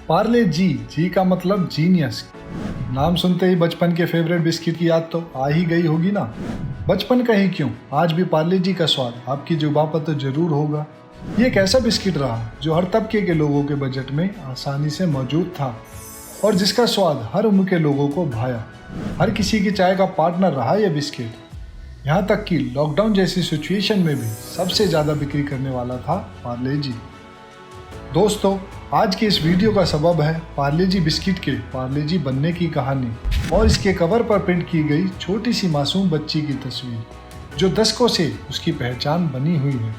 पार्ले जी, जी का मतलब जीनियस। नाम सुनते ही बचपन के फेवरेट बिस्किट की याद तो आ ही गई होगी ना। बचपन का ही क्यों, आज भी पार्ले जी का स्वाद आपकी जुबान पर तो जरूर होगा। ये एक ऐसा बिस्किट रहा जो हर तबके के लोगों के बजट में आसानी से मौजूद था और जिसका स्वाद हर उम्र के लोगों को भाया। हर किसी की चाय का पार्टनर रहा यह बिस्किट। यहाँ तक कि लॉकडाउन जैसी सिचुएशन में भी सबसे ज़्यादा बिक्री करने वाला था पार्ले जी। दोस्तों, आज के इस वीडियो का सबब है पार्ले जी बिस्किट के पार्ले जी बनने की कहानी और इसके कवर पर प्रिंट की गई छोटी सी मासूम बच्ची की तस्वीर जो दशकों से उसकी पहचान बनी हुई है।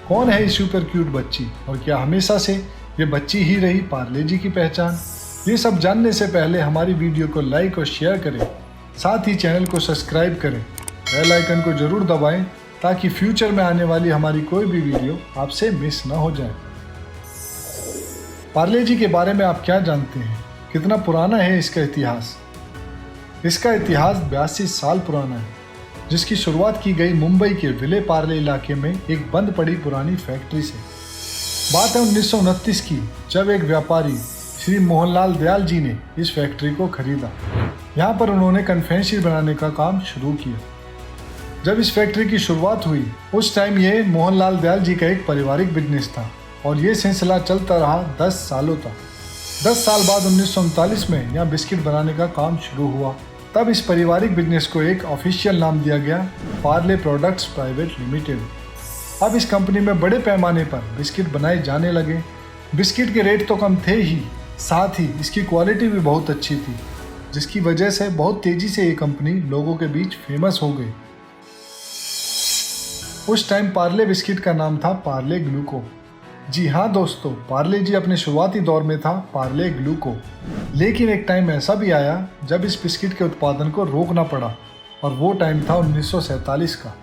कौन है ये सुपर क्यूट बच्ची और क्या हमेशा से ये बच्ची ही रही पार्ले जी की पहचान? ये सब जानने से पहले हमारी वीडियो को लाइक और शेयर करें, साथ ही चैनल को सब्सक्राइब करें, बेल आइकन को जरूर दबाएं ताकि फ्यूचर में आने वाली हमारी कोई भी वीडियो आपसे मिस ना हो जाए। पार्ले जी के बारे में आप क्या जानते हैं? कितना पुराना है इसका इतिहास? इसका इतिहास 82 साल पुराना है, जिसकी शुरुआत की गई मुंबई के विले पार्ले इलाके में एक बंद पड़ी पुरानी फैक्ट्री से। बात है 1929 की, जब एक व्यापारी श्री मोहनलाल दयाल जी ने इस फैक्ट्री को खरीदा। यहाँ पर उन्होंने कन्फेक्शनरी बनाने का काम शुरू किया। जब इस फैक्ट्री की शुरुआत हुई उस टाइम ये मोहनलाल दयाल जी का एक पारिवारिक बिजनेस था और ये सिलसिला चलता रहा 10 सालों तक। 10 साल बाद 1939 में यहाँ बिस्किट बनाने का काम शुरू हुआ। तब इस पारिवारिक बिजनेस को एक ऑफिशियल नाम दिया गया, पार्ले प्रोडक्ट्स प्राइवेट लिमिटेड। अब इस कंपनी में बड़े पैमाने पर बिस्किट बनाए जाने लगे। बिस्किट के रेट तो कम थे ही, साथ ही इसकी क्वालिटी भी बहुत अच्छी थी, जिसकी वजह से बहुत तेजी से ये कंपनी लोगों के बीच फेमस हो गई। उस टाइम पार्ले बिस्किट का नाम था पार्ले ग्लूको। जी हाँ दोस्तों, पार्ले जी अपने शुरुआती दौर में था पार्ले ग्लूको। लेकिन एक टाइम ऐसा भी आया जब इस बिस्किट के उत्पादन को रोकना पड़ा और वो टाइम था 1947 का।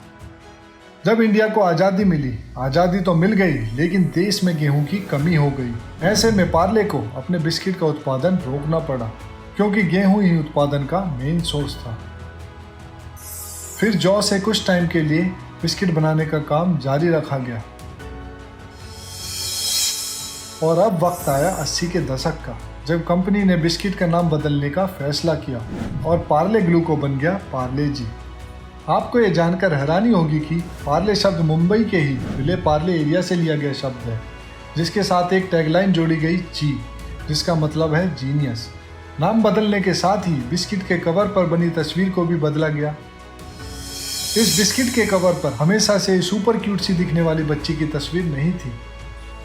जब इंडिया को आज़ादी मिली, आज़ादी तो मिल गई लेकिन देश में गेहूं की कमी हो गई। ऐसे में पार्ले को अपने बिस्किट का उत्पादन रोकना पड़ा क्योंकि गेहूं ही उत्पादन का मेन सोर्स था। फिर जौ से कुछ टाइम के लिए बिस्किट बनाने का काम जारी रखा गया और अब वक्त आया 80 के दशक का, जब कंपनी ने बिस्किट का नाम बदलने का फैसला किया और पार्ले ग्लूको बन गया पार्ले जी। आपको ये जानकर हैरानी होगी कि पार्ले शब्द मुंबई के ही विले पार्ले एरिया से लिया गया शब्द है, जिसके साथ एक टैगलाइन जोड़ी गई जी, जिसका मतलब है जीनियस। नाम बदलने के साथ ही बिस्किट के कवर पर बनी तस्वीर को भी बदला गया। इस बिस्किट के कवर पर हमेशा से सुपर क्यूट सी दिखने वाली बच्ची की तस्वीर नहीं थी,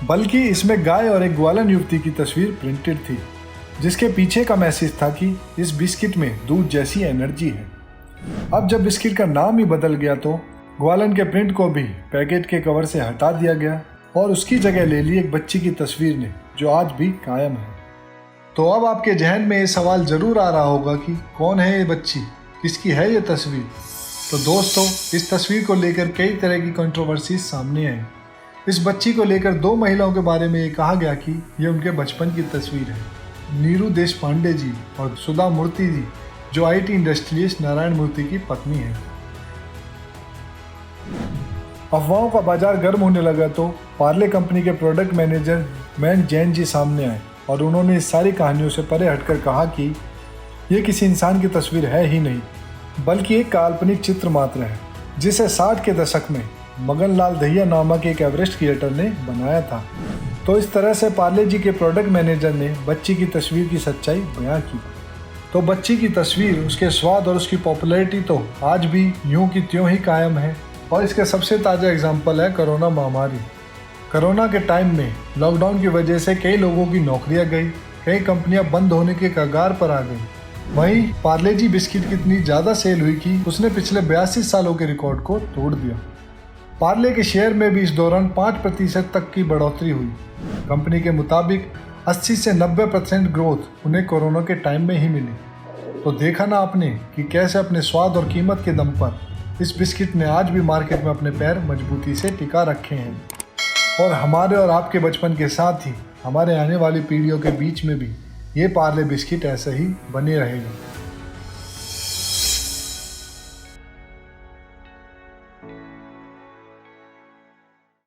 बल्कि इसमें गाय और एक ग्वालन युवती की तस्वीर प्रिंटेड थी, जिसके पीछे का मैसेज था कि इस बिस्किट में दूध जैसी एनर्जी है। अब जब बिस्किट का नाम ही बदल गया तो ग्वालन के प्रिंट को भी पैकेट के कवर से हटा दिया गया और उसकी जगह ले ली एक बच्ची की तस्वीर ने, जो आज भी कायम है। तो अब आपके जहन में ये सवाल जरूर आ रहा होगा कि कौन है ये बच्ची, किसकी है ये तस्वीर? तो दोस्तों, इस तस्वीर को लेकर कई तरह की कंट्रोवर्सी सामने आई। इस बच्ची को लेकर 2 महिलाओं के बारे में ये कहा गया कि ये उनके बचपन की तस्वीर है, नीरू देशपांडे जी और सुधा मूर्ति जी, जो IT इंडस्ट्रियलिस्ट नारायण मूर्ति की पत्नी है। अफवाहों का बाजार गर्म होने लगा तो पार्ले कंपनी के product manager man Jain ji सामने आए और उन्होंने इस सारी कहानियों से परे हटकर कहा कि ये किसी इंसान की तस्वीर है ही नहीं, बल्कि एक काल्पनिक चित्र मात्र है, जिसे 60 के दशक में मगन लाल दहिया नामक एक एवरेस्ट क्रिएटर ने बनाया था। तो इस तरह से पार्ले जी के प्रोडक्ट मैनेजर ने बच्ची की तस्वीर की सच्चाई बयां की। तो बच्ची की तस्वीर, उसके स्वाद और उसकी पॉपुलैरिटी तो आज भी यूं की त्यों ही कायम है। और इसका सबसे ताज़ा एग्जाम्पल है कोरोना महामारी। कोरोना के टाइम में लॉकडाउन की वजह से कई लोगों की नौकरियां गई, कई कंपनियां बंद होने के कगार पर आ गई। वहीं पार्ले जी बिस्किट की इतनी ज़्यादा सेल हुई कि उसने पिछले 82 सालों के रिकॉर्ड को तोड़ दिया। पार्ले के शेयर में भी इस दौरान 5% तक की बढ़ोतरी हुई। कंपनी के मुताबिक 80 से 90% ग्रोथ उन्हें कोरोना के टाइम में ही मिली। तो देखा ना आपने कि कैसे अपने स्वाद और कीमत के दम पर इस बिस्किट ने आज भी मार्केट में अपने पैर मजबूती से टिका रखे हैं। और हमारे और आपके बचपन के साथ ही हमारे आने वाली पीढ़ियों के बीच में भी ये पार्ले बिस्किट ऐसे ही बने रहेगा।